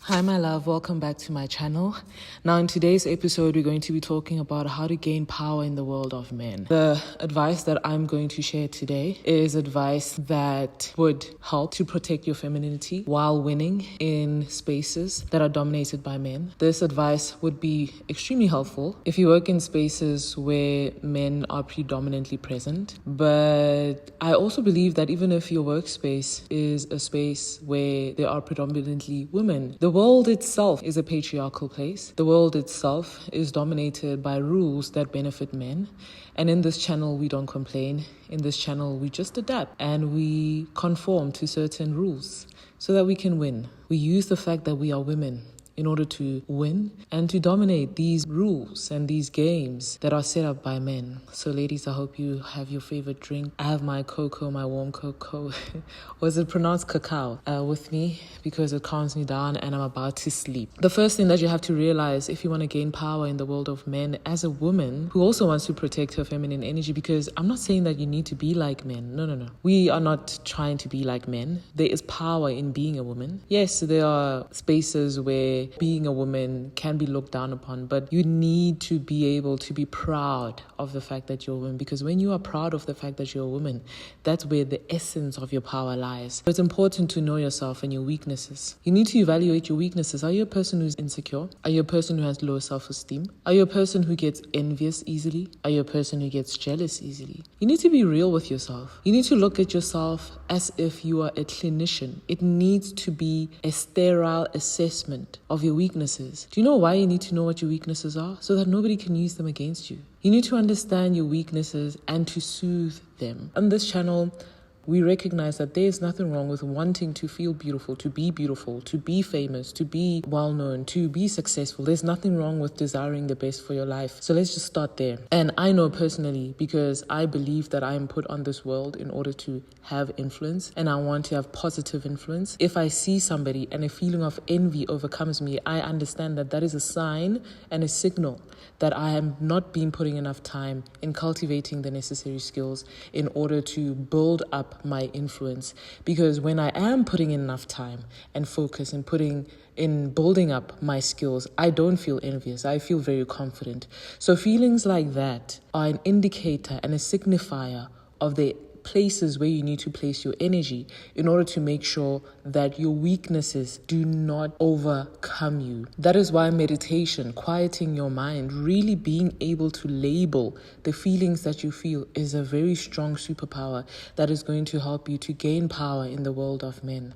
Hi my love, welcome back to my channel. Now in today's episode, we're going to be talking about how to gain power in the world of men. The advice that I'm going to share today is advice that would help to protect your femininity while winning in spaces that are dominated by men. This advice would be extremely helpful if you work in spaces where men are predominantly present. But I also believe that even if your workspace is a space where there are predominantly women, the world itself is a patriarchal place. The world itself is dominated by rules that benefit men. And in this channel, we don't complain. In this channel, we just adapt and we conform to certain rules so that we can win. We use the fact that we are women in order to win and to dominate these rules and these games that are set up by men. So ladies, I hope you have your favorite drink. I have my cocoa, my warm cocoa. Or is it pronounced cacao? With me because it calms me down and I'm about to sleep. The first thing that you have to realize if you want to gain power in the world of men as a woman who also wants to protect her feminine energy, because I'm not saying that you need to be like men. No. We are not trying to be like men. There is power in being a woman. Yes, there are spaces where being a woman can be looked down upon, but you need to be able to be proud of the fact that you're a woman, because when you are proud of the fact that you're a woman, that's where the essence of your power lies. So it's important to know yourself and your weaknesses. You need to evaluate your weaknesses. Are you a person who's insecure? Are you a person who has low self-esteem? Are you a person who gets envious easily? Are you a person who gets jealous easily? You need to be real with yourself. You need to look at yourself as if you are a clinician. It needs to be a sterile assessment of your weaknesses. Do you know why you need to know what your weaknesses are? So that nobody can use them against you. You need to understand your weaknesses and to soothe them. On this channel, we recognize that there is nothing wrong with wanting to feel beautiful, to be famous, to be well-known, to be successful. There's nothing wrong with desiring the best for your life. So let's just start there. And I know personally, because I believe that I am put on this world in order to have influence, and I want to have positive influence. If I see somebody and a feeling of envy overcomes me, I understand that that is a sign and a signal that I am not being putting enough time in cultivating the necessary skills in order to build up my influence. Because when I am putting in enough time and focus and putting in building up my skills, I don't feel envious. I feel very confident. So feelings like that are an indicator and a signifier of the places where you need to place your energy in order to make sure that your weaknesses do not overcome you. That is why meditation, quieting your mind, really being able to label the feelings that you feel is a very strong superpower that is going to help you to gain power in the world of men.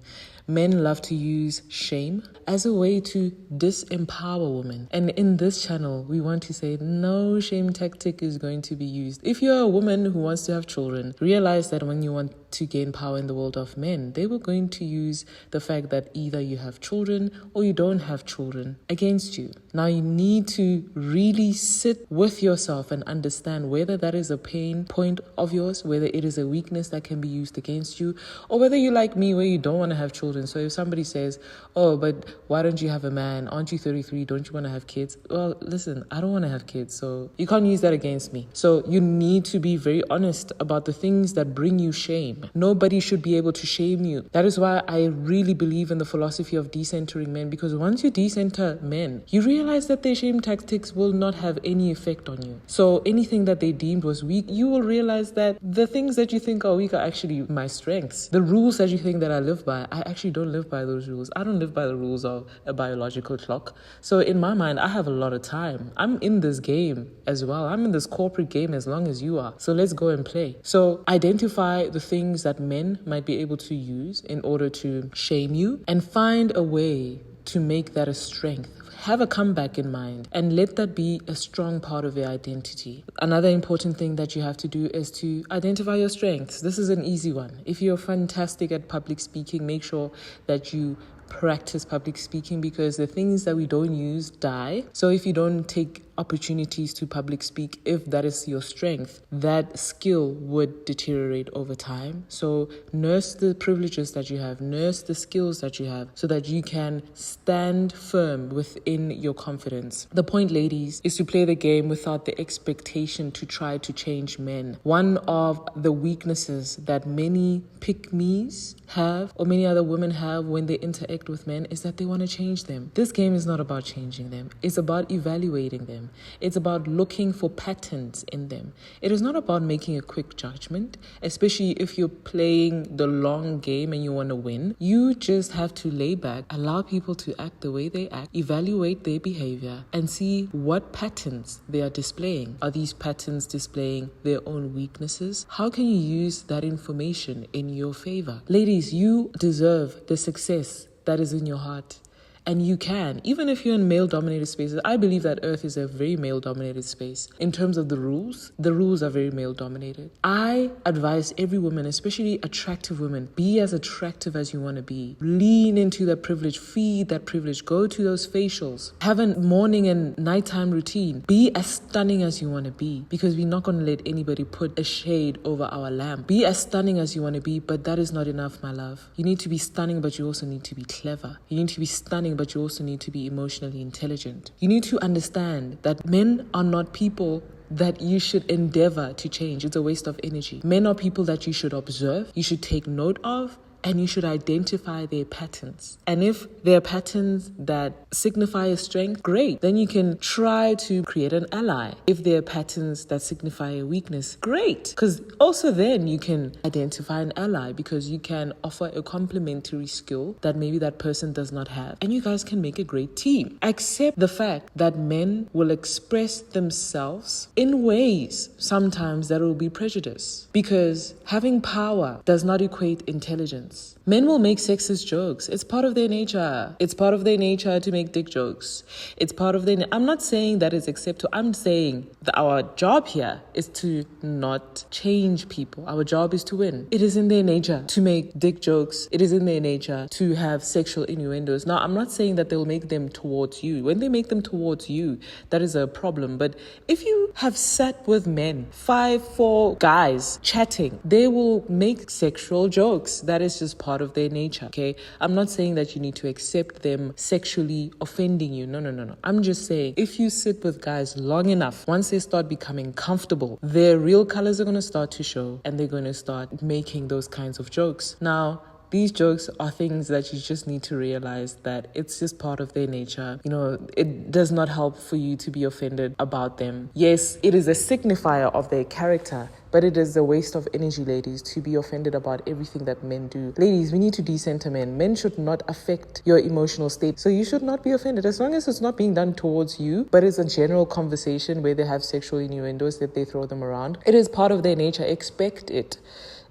Men love to use shame as a way to disempower women. And in this channel, we want to say no shame tactic is going to be used. If you're a woman who wants to have children, realize that when you want to gain power in the world of men, they were going to use the fact that either you have children or you don't have children against you. Now you need to really sit with yourself and understand whether that is a pain point of yours, whether it is a weakness that can be used against you, or whether you like me where you don't want to have children. So if somebody says, oh, but why don't you have a man? Aren't you 33? Don't you want to have kids? Well, listen, I don't want to have kids, so you can't use that against me. So you need to be very honest about the things that bring you shame. Nobody should be able to shame you. That is why I really believe in the philosophy of decentering men, because once you decenter men, you realize that their shame tactics will not have any effect on you. So anything that they deemed was weak, you will realize that the things that you think are weak are actually my strengths. The rules that you think that I live by, I actually don't live by those rules. I don't live by the rules of a biological clock. So in my mind, I have a lot of time. I'm in this game as well. I'm in this corporate game as long as you are. So let's go and play. So identify the things that men might be able to use in order to shame you and find a way to make that a strength. Have a comeback in mind and let that be a strong part of your identity. Another important thing that you have to do is to identify your strengths. This is an easy one. If you're fantastic at public speaking, make sure that you practice public speaking, because the things that we don't use die. So if you don't take opportunities to public speak, if that is your strength, that skill would deteriorate over time. So nurse the privileges that you have, nurse the skills that you have, so that you can stand firm within your confidence. The point, ladies, is to play the game without the expectation to try to change men. One of the weaknesses that many pick-me's have, or many other women have when they interact with men, is that they want to change them. This game is not about changing them. It's about evaluating them. It's about looking for patterns in them. It is not about making a quick judgment, especially if you're playing the long game and you want to win. You just have to lay back, allow people to act the way they act, evaluate their behavior, and see what patterns they are displaying. Are these patterns displaying their own weaknesses? How can you use that information in your favor? Ladies, you deserve the success that is in your heart. And you can, even if you're in male-dominated spaces. I believe that Earth is a very male-dominated space. In terms of the rules are very male-dominated. I advise every woman, especially attractive women, be as attractive as you want to be. Lean into that privilege, feed that privilege, go to those facials, have a morning and nighttime routine. Be as stunning as you want to be, because we're not going to let anybody put a shade over our lamp. Be as stunning as you want to be, but that is not enough, my love. You need to be stunning, but you also need to be clever. You need to be stunning, but you also need to be emotionally intelligent. You need to understand that men are not people that you should endeavor to change. It's a waste of energy. Men are people that you should observe, you should take note of, and you should identify their patterns. And if there are patterns that signify a strength, great. Then you can try to create an ally. If there are patterns that signify a weakness, great. Because also then you can identify an ally, because you can offer a complementary skill that maybe that person does not have. And you guys can make a great team. Accept the fact that men will express themselves in ways sometimes that will be prejudice. Because having power does not equate intelligence. Men will make sexist jokes. It's part of their nature. It's part of their nature to make dick jokes. It's part of their... I'm not saying that it's acceptable. I'm saying that our job here is to not change people. Our job is to win. It is in their nature to make dick jokes. It is in their nature to have sexual innuendos. Now, I'm not saying that they'll make them towards you. When they make them towards you, that is a problem. But if you have sat with men, 5-4 guys chatting, they will make sexual jokes. That is just part of their nature, okay? I'm not saying that you need to accept them sexually offending you. No. I'm just saying, if you sit with guys long enough, once they start becoming comfortable, their real colors are going to start to show, and they're going to start making those kinds of jokes. Now, these jokes are things that you just need to realize that it's just part of their nature. You know, it does not help for you to be offended about them. Yes, it is a signifier of their character, but it is a waste of energy, ladies, to be offended about everything that men do. Ladies, we need to decenter men. Men should not affect your emotional state. So you should not be offended as long as it's not being done towards you, but it's a general conversation where they have sexual innuendos that they throw them around. It is part of their nature. Expect it.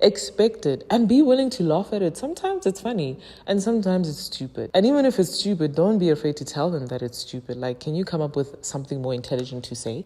Expect it and be willing to laugh at it. Sometimes it's funny and sometimes it's stupid. And even if it's stupid, don't be afraid to tell them that it's stupid. Like, can you come up with something more intelligent to say?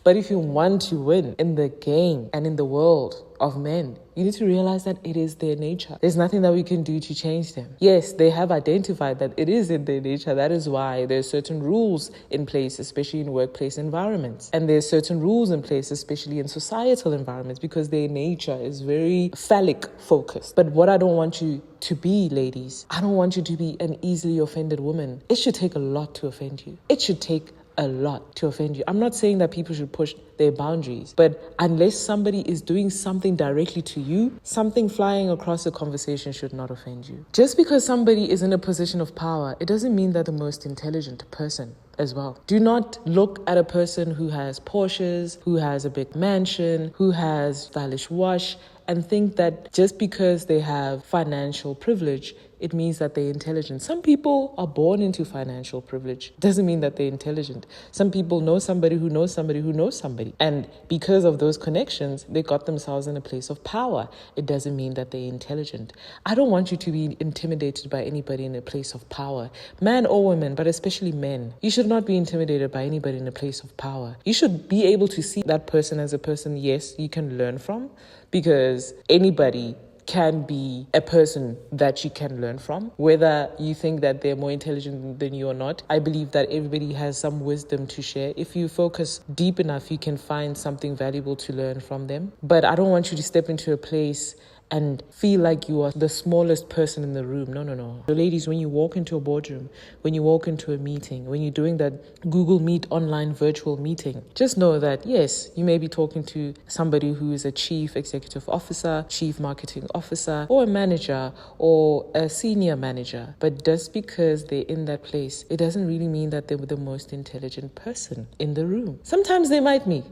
But if you want to win in the game and in the world of men, you need to realize that it is their nature. There's nothing that we can do to change them. Yes, they have identified that it is in their nature. That is why there's certain rules in place, especially in workplace environments. And there's certain rules in place, especially in societal environments, because their nature is very phallic focused. But what I don't want you to be, ladies, I don't want you to be an easily offended woman. It should take a lot to offend you. It should take a lot to offend you. I'm not saying that people should push their boundaries, but unless somebody is doing something directly to you, something flying across the conversation should not offend you. Just because somebody is in a position of power, it doesn't mean they're the most intelligent person as well. Do not look at a person who has Porsches, who has a big mansion, who has stylish watch, and think that just because they have financial privilege, it means that they're intelligent. Some people are born into financial privilege. Doesn't mean that they're intelligent. Some people know somebody who knows somebody who knows somebody. And because of those connections, they got themselves in a place of power. It doesn't mean that they're intelligent. I don't want you to be intimidated by anybody in a place of power. Man or woman, but especially men. You should not be intimidated by anybody in a place of power. You should be able to see that person as a person, yes, you can learn from, because anybody can be a person that you can learn from. Whether you think that they're more intelligent than you or not, I believe that everybody has some wisdom to share. If you focus deep enough, you can find something valuable to learn from them. But I don't want you to step into a place and feel like you are the smallest person in the room. No. So ladies, when you walk into a boardroom, when you walk into a meeting, when you're doing that Google Meet online virtual meeting, just know that yes, you may be talking to somebody who is a chief executive officer, chief marketing officer, or a manager, or a senior manager. But just because they're in that place, it doesn't really mean that they're the most intelligent person in the room. Sometimes they might be,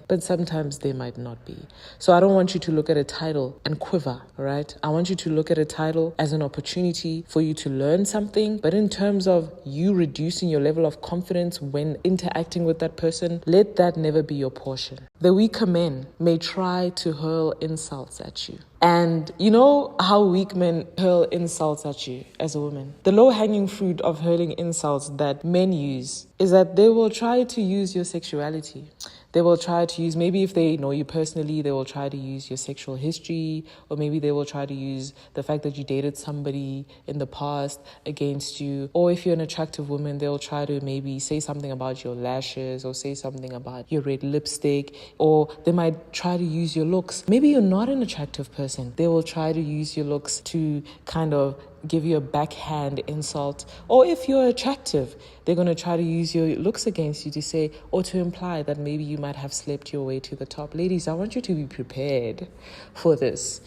but sometimes they might not be. So I don't want you to look at a title and quiver, all right? I want you to look at a title as an opportunity for you to learn something, but in terms of you reducing your level of confidence when interacting with that person, let that never be your portion. The weaker men may try to hurl insults at you. And you know how weak men hurl insults at you as a woman? The low-hanging fruit of hurling insults that men use is that they will try to use your sexuality. They will try to use, maybe if they know you personally, they will try to use your sexual history, or maybe they will try to use the fact that you dated somebody in the past against you. Or if you're an attractive woman, they'll try to maybe say something about your lashes, or say something about your red lipstick, or they might try to use your looks. Maybe you're not an attractive person. They will try to use your looks to kind of give you a backhand insult. Or if you're attractive, they're going to try to use your looks against you to say, or to imply that maybe you might have slept your way to the top. Ladies, I want you to be prepared for this,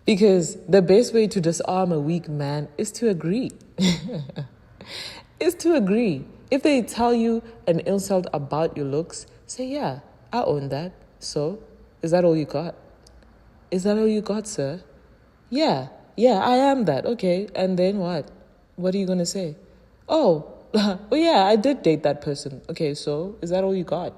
because the best way to disarm a weak man is to agree. Is to agree. If they tell you an insult about your looks, say, yeah, I own that. So, is that all you got? Is that all you got, sir? Yeah, I am that. Okay, and then what? What are you going to say? Oh, well, yeah, I did date that person. Okay, so is that all you got?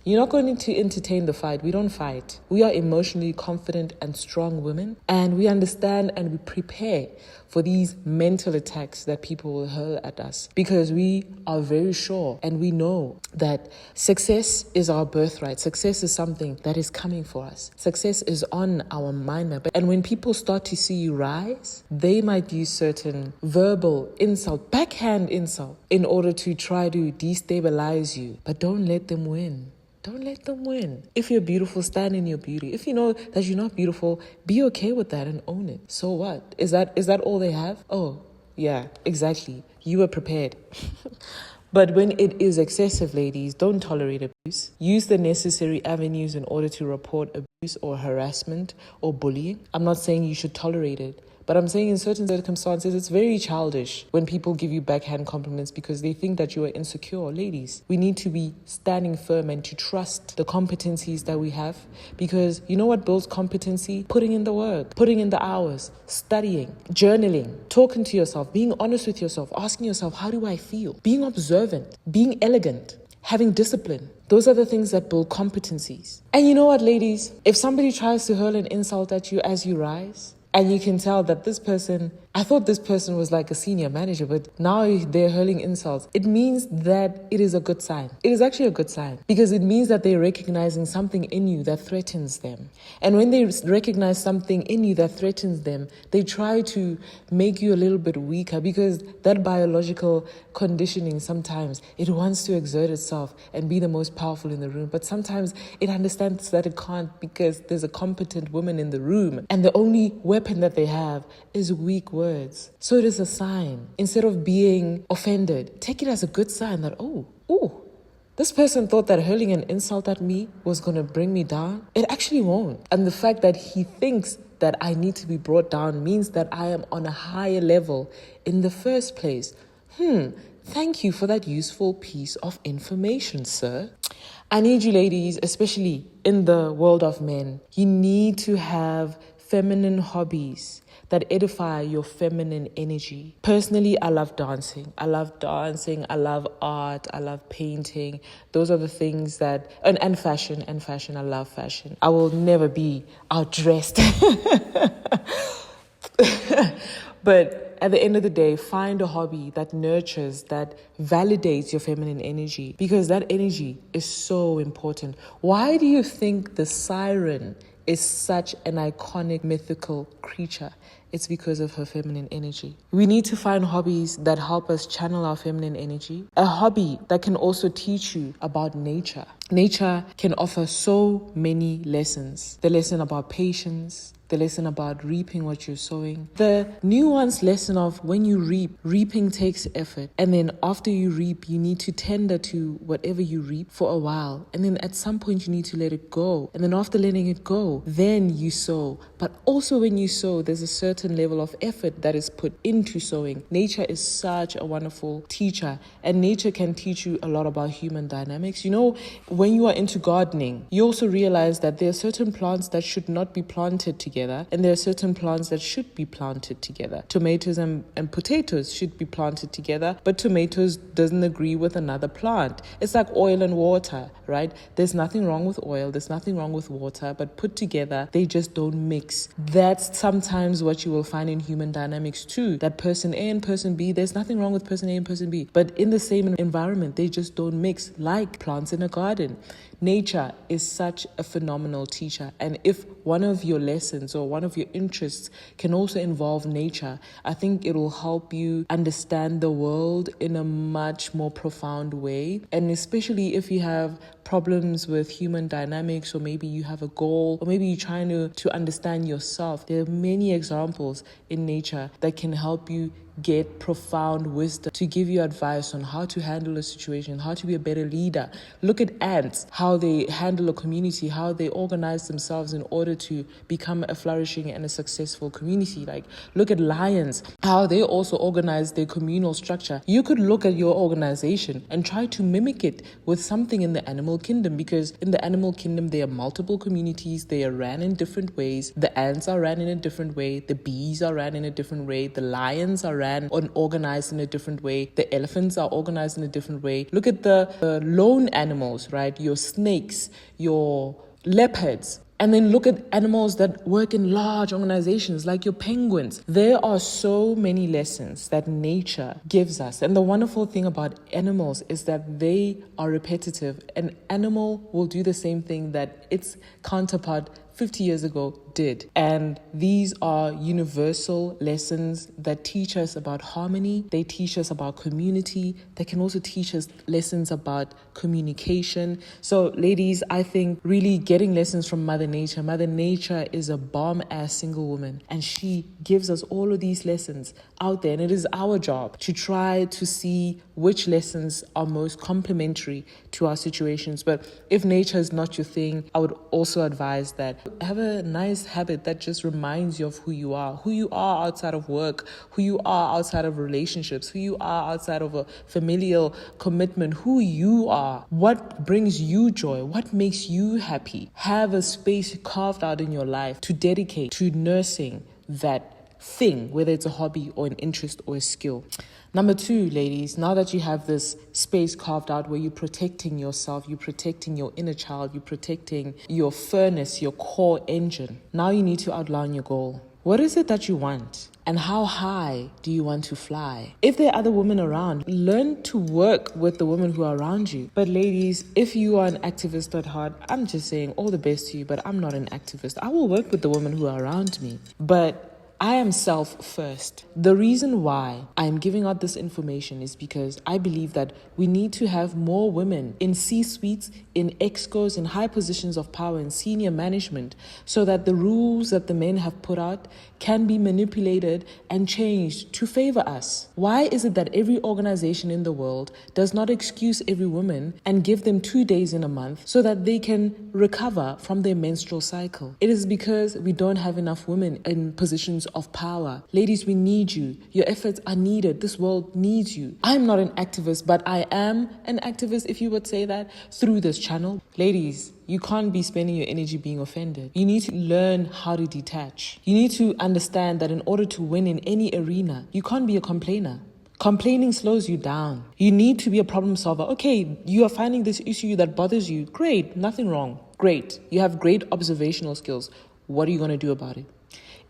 You're not going to entertain the fight. We don't fight. We are emotionally confident and strong women, and we understand and we prepare for these mental attacks that people will hurl at us, because we are very sure and we know that success is our birthright. Success is something that is coming for us. Success is on our mind map. And when people start to see you rise, they might use certain verbal insult, backhand insult, in order to try to destabilize you. But don't let them win. Don't let them win. If you're beautiful, stand in your beauty. If you know that you're not beautiful, be okay with that and own it. So what? Is that all they have? Oh, yeah, exactly. You were prepared. But when it is excessive, ladies, don't tolerate abuse. Use the necessary avenues in order to report abuse or harassment or bullying. I'm not saying you should tolerate it, but I'm saying in certain circumstances, it's very childish when people give you backhand compliments because they think that you are insecure. Ladies, we need to be standing firm and to trust the competencies that we have, because you know what builds competency? Putting in the work, putting in the hours, studying, journaling, talking to yourself, being honest with yourself, asking yourself, how do I feel? Being observant, being elegant, having discipline. Those are the things that build competencies. And you know what, ladies? If somebody tries to hurl an insult at you as you rise, and you can tell that this person, I thought this person was like a senior manager, but now they're hurling insults, it means that it is a good sign. It is actually a good sign, because it means that they're recognizing something in you that threatens them. And when they recognize something in you that threatens them, they try to make you a little bit weaker, because that biological conditioning, sometimes it wants to exert itself and be the most powerful in the room. But sometimes it understands that it can't, because there's a competent woman in the room, and the only weapon that they have is weak words. So it is a sign. Instead of being offended, take it as a good sign that, oh, this person thought that hurling an insult at me was going to bring me down. It actually won't. And the fact that he thinks that I need to be brought down means that I am on a higher level in the first place. Thank you for that useful piece of information, sir. I need you ladies, especially in the world of men, you need to have feminine hobbies that edify your feminine energy. Personally, I love dancing. I love art. I love painting. Those are the things that, and fashion. I love fashion. I will never be outdressed. But at the end of the day, find a hobby that nurtures, that validates your feminine energy, because that energy is so important. Why do you think the siren is such an iconic mythical creature, it's because of her feminine energy. We need to find hobbies that help us channel our feminine energy. A hobby that can also teach you about nature. Nature can offer so many lessons. The lesson about patience, the lesson about reaping what you're sowing, the nuanced lesson of when you reap, reaping takes effort. And then after you reap, you need to tender to whatever you reap for a while. And then at some point you need to let it go. And then after letting it go, then you sow. But also when you sow, there's a certain level of effort that is put into sowing. Nature is such a wonderful teacher, and nature can teach you a lot about human dynamics. You know, when you are into gardening, you also realize that there are certain plants that should not be planted together, and there are certain plants that should be planted together. Tomatoes and potatoes should be planted together, but tomatoes doesn't agree with another plant. It's like oil and water, right? There's nothing wrong with oil, there's nothing wrong with water, but put together, they just don't mix. That's sometimes what you will find in human dynamics too, that person A and person B, there's nothing wrong with person A and person B, but in the same environment, they just don't mix, like plants in a garden. Nature is such a phenomenal teacher, and if one of your lessons or one of your interests can also involve nature, I think it will help you understand the world in a much more profound way. And especially if you have problems with human dynamics, or maybe you have a goal, or maybe you're trying to understand yourself, there are many examples in nature that can help you get profound wisdom to give you advice on how to handle a situation, how to be a better leader. Look at ants, how they handle a community, how they organize themselves in order to become a flourishing and a successful community. Like, look at lions, how they also organize their communal structure. You could look at your organization and try to mimic it with something in the animal kingdom, because in the animal kingdom, there are multiple communities. They are ran in different ways. The ants are ran in a different way. The bees are ran in a different way. The lions are ran and organized in a different way. The elephants are organized in a different way. Look at the lone animals, right? Your snakes, your leopards. And then look at animals that work in large organizations like your penguins. There are so many lessons that nature gives us. And the wonderful thing about animals is that they are repetitive. An animal will do the same thing that its counterpart 50 years ago did. And these are universal lessons that teach us about harmony. They teach us about community. They can also teach us lessons about communication. So ladies, I think really getting lessons from Mother Nature. Mother Nature is a bomb-ass single woman, and she gives us all of these lessons out there. And it is our job to try to see which lessons are most complementary to our situations. But if nature is not your thing, I would also advise that have a nice habit that just reminds you of who you are outside of work, who you are outside of relationships, who you are outside of a familial commitment, who you are, what brings you joy, what makes you happy. Have a space carved out in your life to dedicate to nursing that thing, whether it's a hobby or an interest or a skill. Number 2, ladies, now that you have this space carved out where you're protecting yourself, you're protecting your inner child, you're protecting your furnace, your core engine, now you need to outline your goal. What is it that you want? And how high do you want to fly? If there are other women around, learn to work with the women who are around you. But ladies, if you are an activist at heart, I'm just saying all the best to you, but I'm not an activist. I will work with the women who are around me, but I am self first. The reason why I'm giving out this information is because I believe that we need to have more women in C-suites, in excos, in high positions of power, in senior management, so that the rules that the men have put out can be manipulated and changed to favor us. Why is it that every organization in the world does not excuse every woman and give them 2 days in a month so that they can recover from their menstrual cycle? It is because we don't have enough women in positions of power. Ladies, we need you. Your efforts are needed. This world needs you. I'm not an activist, but I am an activist, if you would say that, through this channel. Ladies, you can't be spending your energy being offended. You need to learn how to detach. You need to understand that in order to win in any arena, you can't be a complainer. Complaining slows you down. You need to be a problem solver. Okay, you are finding this issue that bothers you. Great, nothing wrong. Great. You have great observational skills. What are you going to do about it?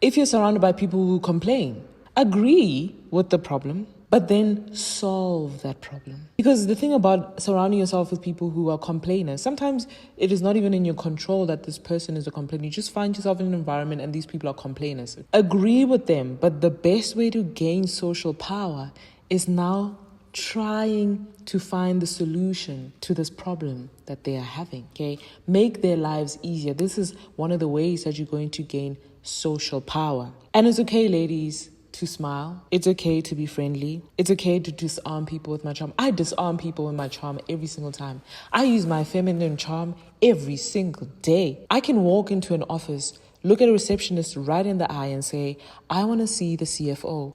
If you're surrounded by people who complain, agree with the problem, but then solve that problem. Because the thing about surrounding yourself with people who are complainers, sometimes it is not even in your control that this person is a complainer. You just find yourself in an environment and these people are complainers. Agree with them, but the best way to gain social power is now trying to find the solution to this problem that they are having, okay? Make their lives easier. This is one of the ways that you're going to gain social power. And it's okay, ladies, to smile. It's okay to be friendly. It's okay to disarm people with my charm. I disarm people with my charm every single time. I use my feminine charm every single day. I can walk into an office, look at a receptionist right in the eye and say, I want to see the CFO.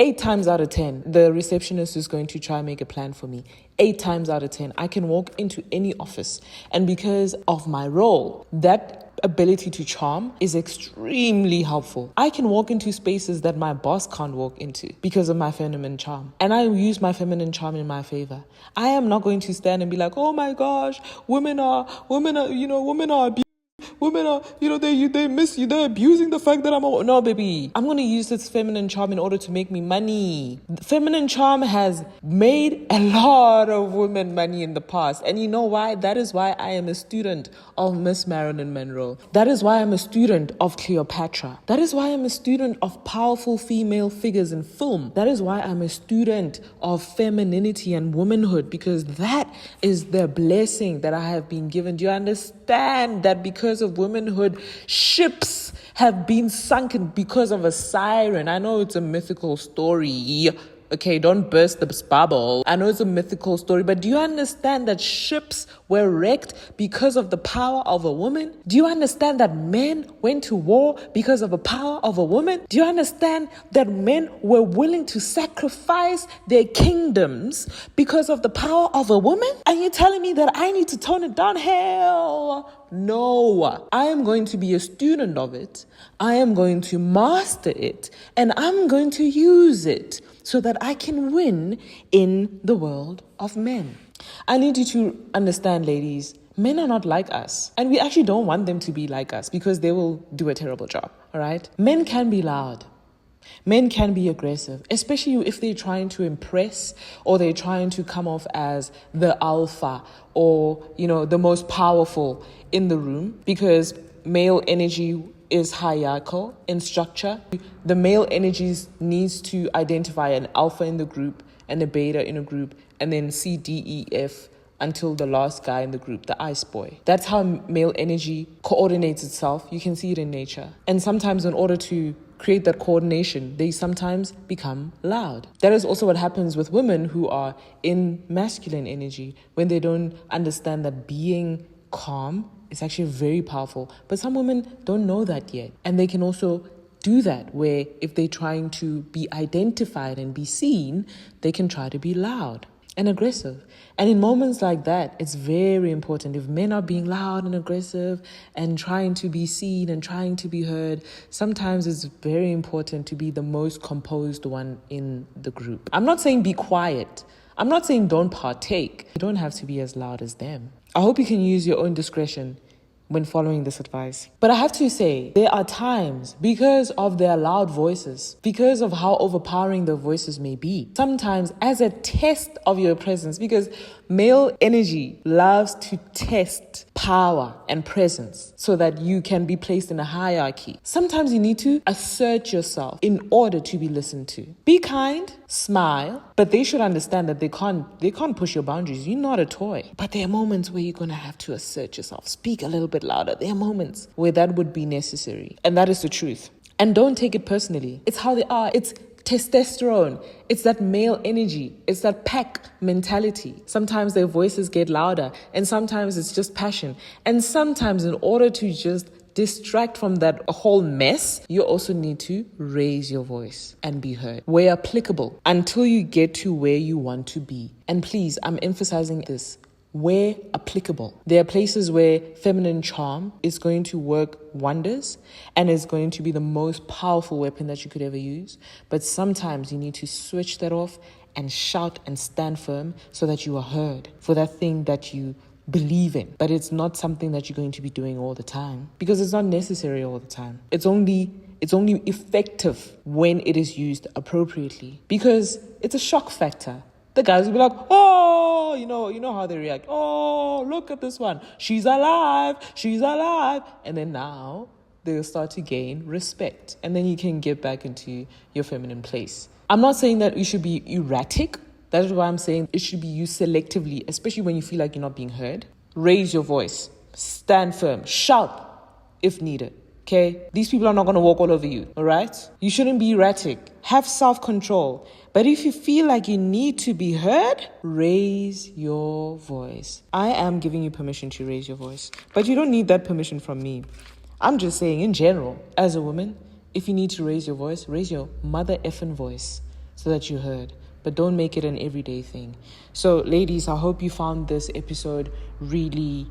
8 times out of 10, the receptionist is going to try and make a plan for me. 8 times out of 10, I can walk into any office. And because of my role, that ability to charm is extremely helpful. I can walk into spaces that my boss can't walk into because of my feminine charm. And I use my feminine charm in my favor. I am not going to stand and be like, oh my gosh, women are abused. Women are, they miss you. They're abusing the fact that no, baby. I'm going to use this feminine charm in order to make me money. Feminine charm has made a lot of women money in the past. And you know why? That is why I am a student of Miss Marilyn Monroe. That is why I'm a student of Cleopatra. That is why I'm a student of powerful female figures in film. That is why I'm a student of femininity and womanhood, because that is the blessing that I have been given. Do you understand that because of womanhood, ships have been sunken because of a siren? I know it's a mythical story. Okay, don't burst this bubble. I know it's a mythical story, but do you understand that ships were wrecked because of the power of a woman? Do you understand that men went to war because of the power of a woman? Do you understand that men were willing to sacrifice their kingdoms because of the power of a woman? Are you telling me that I need to tone it down? Hell no. I am going to be a student of it. I am going to master it, and I'm going to use it so that I can win in the world of men. I need you to understand, ladies, men are not like us. And we actually don't want them to be like us because they will do a terrible job, all right? Men can be loud. Men can be aggressive, especially if they're trying to impress or they're trying to come off as the alpha or, the most powerful in the room, because male energy is hierarchical in structure. The male energies needs to identify an alpha in the group and a beta in a group, and then C, D, E, F until the last guy in the group, the ice boy. That's how male energy coordinates itself. You can see it in nature. And sometimes in order to create that coordination, they sometimes become loud. That is also what happens with women who are in masculine energy, when they don't understand that being calm is actually very powerful. But some women don't know that yet. And they can also do that, where if they're trying to be identified and be seen, they can try to be loud and aggressive. And in moments like that, it's very important. If men are being loud and aggressive and trying to be seen and trying to be heard, sometimes it's very important to be the most composed one in the group. I'm not saying be quiet. I'm not saying don't partake. You don't have to be as loud as them. I hope you can use your own discretion when following this advice. But I have to say, there are times, because of their loud voices, because of how overpowering their voices may be, sometimes as a test of your presence, because male energy loves to test power and presence so that you can be placed in a hierarchy. Sometimes you need to assert yourself in order to be listened to. Be kind, smile, but they should understand that they can't push your boundaries. You're not a toy. But there are moments where you're going to have to assert yourself. Speak a little bit louder. There are moments where that would be necessary. And that is the truth. And don't take it personally. It's how they are. It's testosterone. It's that male energy. It's that pack mentality. Sometimes their voices get louder, and sometimes it's just passion. And sometimes, in order to just distract from that whole mess, you also need to raise your voice and be heard where applicable until you get to where you want to be. And please, I'm emphasizing this. Where applicable. There are places where feminine charm is going to work wonders and is going to be the most powerful weapon that you could ever use. But sometimes you need to switch that off and shout and stand firm so that you are heard for that thing that you believe in, but it's not something that you're going to be doing all the time, because it's not necessary all the time. It's only effective when it is used appropriately, because it's a shock factor. The guys will be like, oh, you know how they react. Oh, look at this one. She's alive. And then now they'll start to gain respect. And then you can get back into your feminine place. I'm not saying that you should be erratic. That is why I'm saying it should be used selectively, especially when you feel like you're not being heard. Raise your voice. Stand firm. Shout if needed. Okay? These people are not going to walk all over you. All right? You shouldn't be erratic. Have self-control. But if you feel like you need to be heard, raise your voice. I am giving you permission to raise your voice. But you don't need that permission from me. I'm just saying, in general, as a woman, if you need to raise your voice, raise your mother effing voice so that you're heard. But don't make it an everyday thing. So, ladies, I hope you found this episode really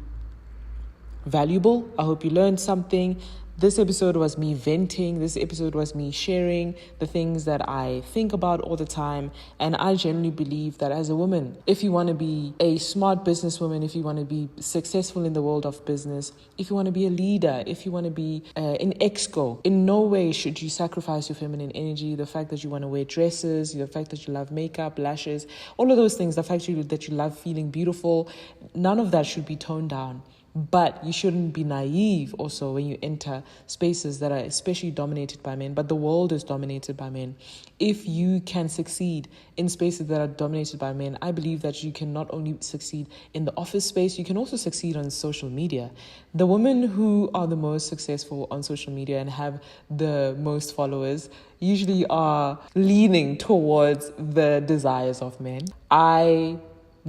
valuable. I hope you learned something. This episode was me venting. This episode was me sharing the things that I think about all the time. And I genuinely believe that as a woman, if you want to be a smart businesswoman, if you want to be successful in the world of business, if you want to be a leader, if you want to be an exco, in no way should you sacrifice your feminine energy. The fact that you want to wear dresses, the fact that you love makeup, lashes, all of those things, the fact that you love feeling beautiful, none of that should be toned down. But you shouldn't be naive also when you enter spaces that are especially dominated by men. But the world is dominated by men. If you can succeed in spaces that are dominated by men, I believe that you can not only succeed in the office space, you can also succeed on social media. The women who are the most successful on social media and have the most followers usually are leaning towards the desires of men. I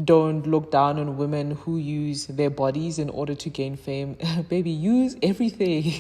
don't look down on women who use their bodies in order to gain fame. Baby, use everything.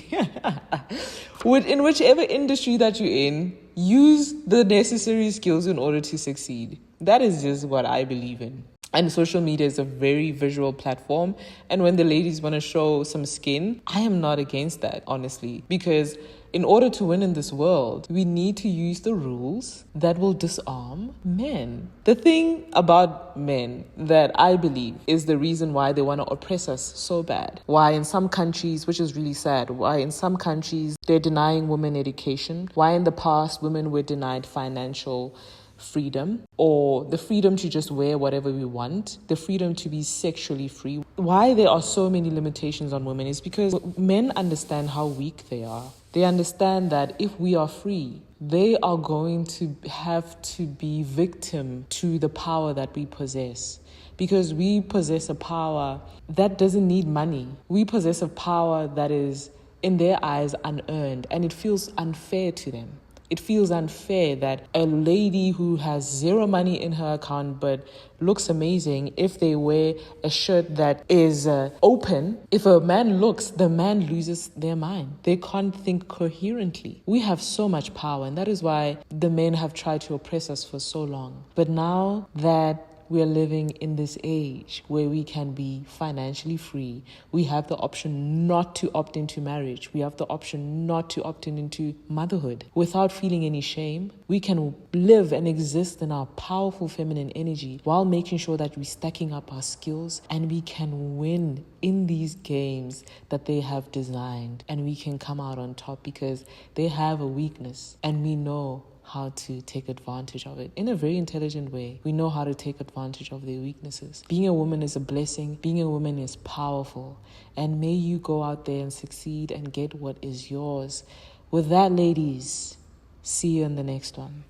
In whichever industry that you're in, use the necessary skills in order to succeed. That is just what I believe in. And social media is a very visual platform. And when the ladies want to show some skin, I am not against that, honestly. Because in order to win in this world, we need to use the rules that will disarm men. The thing about men that I believe is the reason why they want to oppress us so bad. Why in some countries, which is really sad, why in some countries they're denying women education. Why in the past women were denied financial freedom, or the freedom to just wear whatever we want, the freedom to be sexually free. Why there are so many limitations on women is because men understand how weak they are. They understand that if we are free, they are going to have to be victim to the power that we possess. Because we possess a power that doesn't need money. We possess a power that is, in their eyes, unearned, and it feels unfair to them. It feels unfair that a lady who has zero money in her account but looks amazing, if they wear a shirt that is open, if a man looks, the man loses their mind. They can't think coherently. We have so much power, and that is why the men have tried to oppress us for so long. But now that we are living in this age where we can be financially free, we have the option not to opt into marriage. We have the option not to opt into motherhood. Without feeling any shame, we can live and exist in our powerful feminine energy while making sure that we're stacking up our skills, and we can win in these games that they have designed, and we can come out on top because they have a weakness and we know how to take advantage of it in a very intelligent way. We know how to take advantage of their weaknesses. Being a woman is a blessing. Being a woman is powerful. And may you go out there and succeed and get what is yours. With that, ladies, see you in the next one.